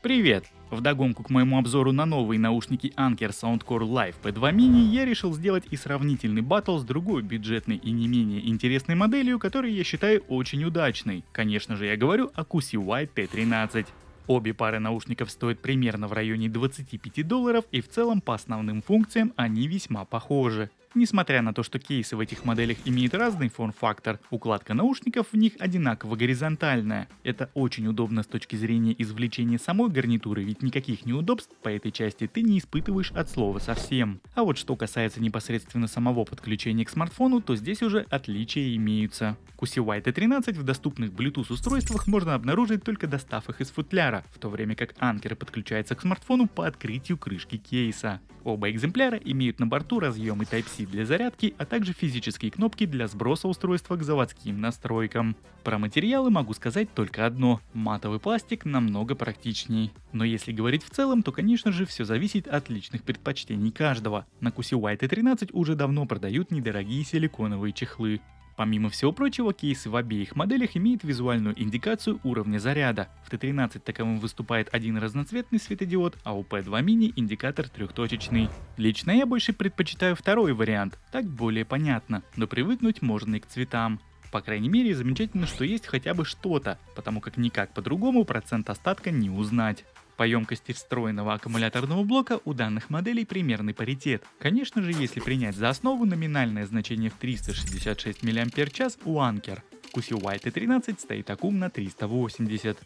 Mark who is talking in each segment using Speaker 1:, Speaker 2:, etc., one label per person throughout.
Speaker 1: Привет! Вдогонку к моему обзору на новые наушники Anker Soundcore Live P2 Mini я решил сделать и сравнительный баттл с другой бюджетной и не менее интересной моделью, которую я считаю очень удачной. Конечно же, я говорю о QCY T13. Обе пары наушников стоят примерно в районе $25, и в целом по основным функциям они весьма похожи. Несмотря на то, что кейсы в этих моделях имеют разный форм-фактор, укладка наушников в них одинаково горизонтальная. Это очень удобно с точки зрения извлечения самой гарнитуры, ведь никаких неудобств по этой части ты не испытываешь от слова совсем. А вот что касается непосредственно самого подключения к смартфону, то здесь уже отличия имеются. QCY T13 в доступных Bluetooth устройствах можно обнаружить, только достав их из футляра, в то время как Anker подключается к смартфону по открытию крышки кейса. Оба экземпляра имеют на борту разъемы Type-C для зарядки, а также физические кнопки для сброса устройства к заводским настройкам. Про материалы могу сказать только одно: матовый пластик намного практичней. Но если говорить в целом, то конечно же все зависит от личных предпочтений каждого. На QCY T13 уже давно продают недорогие силиконовые чехлы. Помимо всего прочего, кейсы в обеих моделях имеют визуальную индикацию уровня заряда. В T13 таковым выступает один разноцветный светодиод, а у P2 Mini индикатор трехточечный. Лично я больше предпочитаю второй вариант, так более понятно, но привыкнуть можно и к цветам. По крайней мере, замечательно, что есть хотя бы что-то, потому как никак по-другому процент остатка не узнать. По емкости встроенного аккумуляторного блока у данных моделей примерный паритет. Конечно же, если принять за основу номинальное значение в 366 мАч у Anker, в QCY T13 стоит аккум на 380.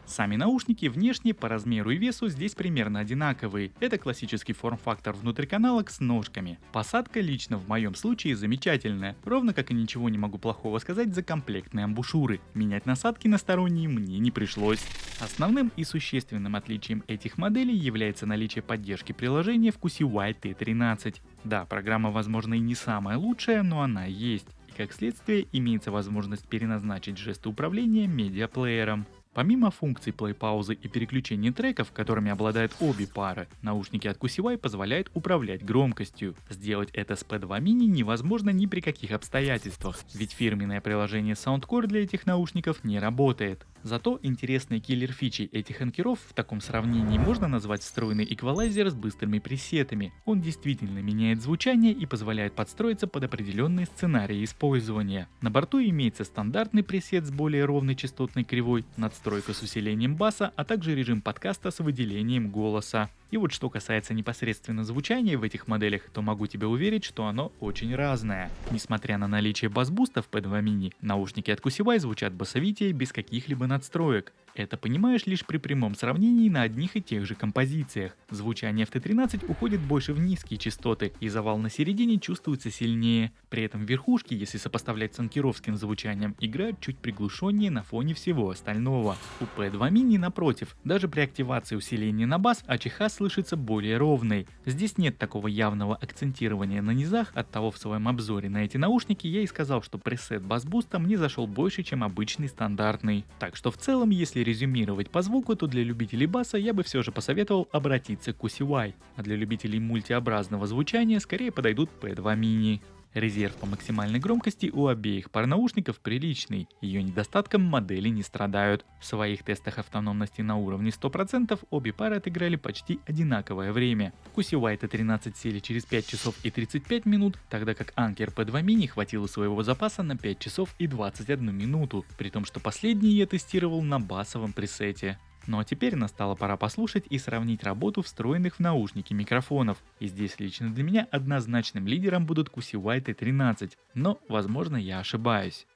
Speaker 1: Сами наушники внешне, по размеру и весу здесь примерно одинаковые. Это классический форм-фактор внутриканалок с ножками. Посадка лично в моем случае замечательная, ровно как и ничего не могу плохого сказать за комплектные амбушюры. Менять насадки на сторонние мне не пришлось. Основным и существенным отличием этих моделей является наличие поддержки приложения в QCY T13. Да, программа возможно и не самая лучшая, но она есть. И как следствие имеется возможность переназначить жесты управления медиаплеером. Помимо функций плей-паузы и переключения треков, которыми обладают обе пары, наушники от QCY позволяют управлять громкостью. Сделать это с P2 Mini невозможно ни при каких обстоятельствах, ведь фирменное приложение Soundcore для этих наушников не работает. Зато интересной киллер-фичей этих анкеров в таком сравнении можно назвать встроенный эквалайзер с быстрыми пресетами. Он действительно меняет звучание и позволяет подстроиться под определенные сценарии использования. На борту имеется стандартный пресет с более ровной частотной кривой, надстройка с усилением баса, а также режим подкаста с выделением голоса. И вот что касается непосредственно звучания в этих моделях, то могу тебе уверить, что оно очень разное. Несмотря на наличие бас-буста в P2 Mini, наушники от QCY звучат басовитее без каких-либо надстроек. Это понимаешь лишь при прямом сравнении на одних и тех же композициях. Звучание в T13 уходит больше в низкие частоты, и завал на середине чувствуется сильнее. При этом верхушки, если сопоставлять с анкеровским звучанием, играют чуть приглушеннее на фоне всего остального. У P2 Mini напротив, даже при активации усиления на бас АЧХ слышится более ровной. Здесь нет такого явного акцентирования на низах, оттого в своем обзоре на эти наушники я и сказал, что пресет бас-буста мне зашел больше, чем обычный стандартный. Так что в целом, если резюмировать по звуку, то для любителей баса я бы все же посоветовал обратиться к QCY, а для любителей мультиобразного звучания скорее подойдут P2 Mini. Резерв по максимальной громкости у обеих пар наушников приличный, ее недостатком модели не страдают. В своих тестах автономности на уровне 100% обе пары отыграли почти одинаковое время. QCY T13 сели через 5 часов и 35 минут, тогда как Anker P2 Mini хватило своего запаса на 5 часов и 21 минуту, при том что последний я тестировал на басовом пресете. Ну а теперь настала пора послушать и сравнить работу встроенных в наушники микрофонов. И здесь лично для меня однозначным лидером будут QCY T13, но возможно я ошибаюсь.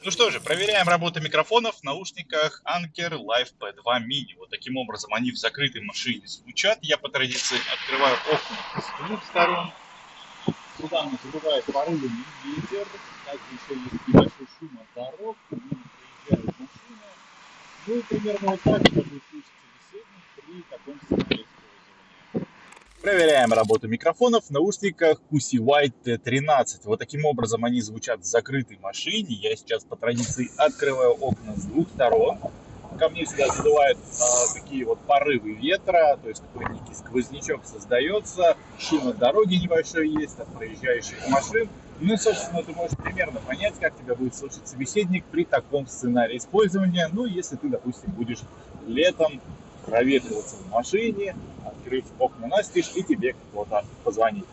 Speaker 2: Ну что же, проверяем работу микрофонов в наушниках Anker Live P2 Mini. Вот таким образом они в закрытой машине звучат. Я по традиции открываю окна с двух сторон. Сюда нас задувает порывами ветер. Также еще есть небольшой шум от дорог. Мимо проезжают машины. Ну и примерно вот так можно услышать собеседник при таком сценарии использования. Проверяем работу микрофонов в наушниках QCY T13. Вот таким образом они звучат в закрытой машине. Я сейчас по традиции открываю окна с двух сторон. Ко мне сюда задувают такие вот порывы ветра, то есть такой некий сквознячок создается. Шум от дороги небольшой есть, от проезжающих машин. Ну и, собственно, ты можешь примерно понять, как тебя будет слушать собеседник при таком сценарии использования. Ну, если ты, допустим, будешь летом проветриваться в машине, открыв окна настежь, и тебе кто-то позвонит.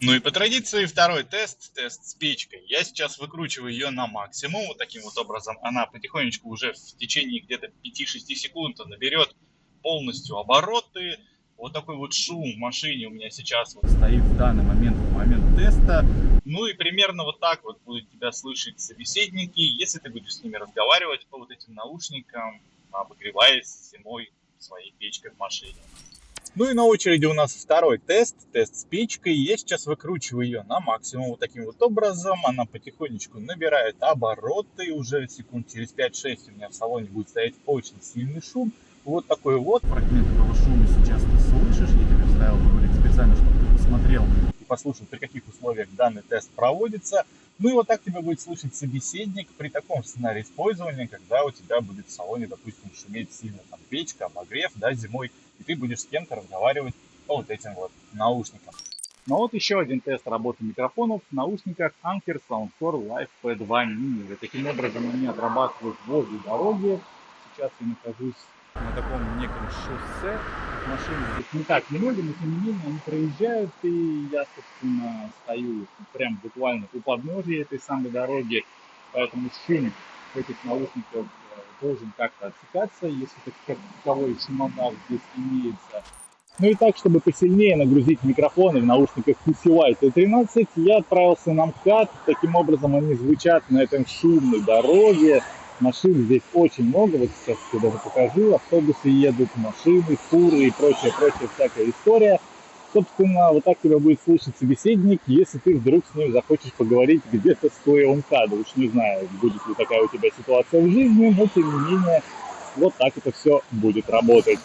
Speaker 2: Ну и по традиции второй тест, тест с печкой. Я сейчас выкручиваю ее на максимум, вот таким вот образом. Она потихонечку уже в течение где-то 5-6 секунд наберет полностью обороты. Вот такой вот шум в машине у меня сейчас вот стоит в данный момент, в момент теста. Ну и примерно вот так вот будут тебя слышать собеседники, если ты будешь с ними разговаривать по вот этим наушникам, обогреваясь зимой своей печкой в машине. Ну и на очереди у нас второй тест, тест с печкой. Я сейчас выкручиваю ее на максимум вот таким вот образом. Она потихонечку набирает обороты. Уже секунд через 5-6 у меня в салоне будет стоять очень сильный шум. Вот такой вот фрагмент этого шума сейчас ты слышишь. Я тебе вставил в ролик специально, чтобы ты посмотрел и послушал, при каких условиях данный тест проводится. Ну и вот так тебя будет слышать собеседник при таком сценарии использования, когда у тебя будет в салоне, допустим, шуметь сильно там печка, обогрев, да, зимой, и ты будешь с кем-то разговаривать по вот этим вот наушникам. Ну вот еще один тест работы микрофонов в наушниках Anker Soundcore Live P2 Mini. И таким образом они отрабатывают возле дороги. Сейчас я нахожусь на таком неком шоссе. Машин здесь не так много, но тем не менее они проезжают, и я, собственно, стою прям буквально у подножия этой самой дороги, поэтому шум этих наушников должен как-то отсекаться, если таковой шумодав здесь имеется. Ну и так, чтобы посильнее нагрузить микрофоны в наушниках QCY T13, я отправился на МКАД. Таким образом они звучат на этой шумной дороге. Машин здесь очень много, вот сейчас я даже покажу. Автобусы едут, машины, фуры и прочая всякая история. Собственно, вот так тебя будет слушать собеседник, если ты вдруг с ним захочешь поговорить где-то стоя у МКАДа. Уж не знаю, будет ли такая у тебя ситуация в жизни, но тем не менее, вот так это все будет работать.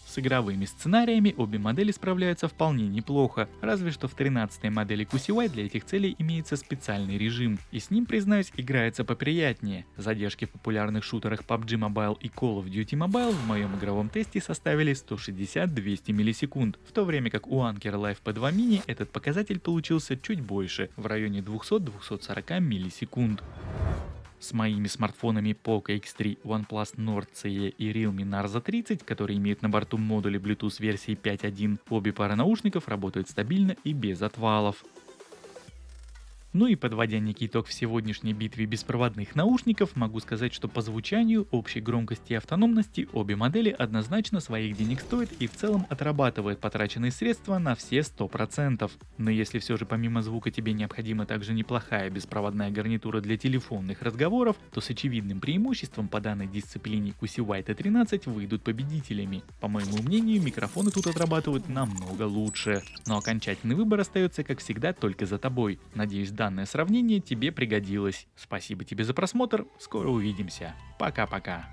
Speaker 1: С игровыми сценариями обе модели справляются вполне неплохо, разве что в 13-й модели QCY для этих целей имеется специальный режим, и с ним, признаюсь, играется поприятнее. Задержки в популярных шутерах PUBG Mobile и Call of Duty Mobile в моем игровом тесте составили 160-200 миллисекунд, в то время как у Anker Live P2 Mini этот показатель получился чуть больше, в районе 200-240 миллисекунд. С моими смартфонами Poco X3, OnePlus Nord CE и Realme Narza 30, которые имеют на борту модули Bluetooth версии 5.1, обе пары наушников работают стабильно и без отвалов. Ну и подводя некий итог в сегодняшней битве беспроводных наушников, могу сказать, что по звучанию, общей громкости и автономности обе модели однозначно своих денег стоят и в целом отрабатывают потраченные средства на все 100%. Но если все же помимо звука тебе необходима также неплохая беспроводная гарнитура для телефонных разговоров, то с очевидным преимуществом по данной дисциплине QCY T13 выйдут победителями. По моему мнению, микрофоны тут отрабатывают намного лучше. Но окончательный выбор остается, как всегда, только за тобой. Надеюсь, данное сравнение тебе пригодилось. Спасибо тебе за просмотр, скоро увидимся. Пока-пока.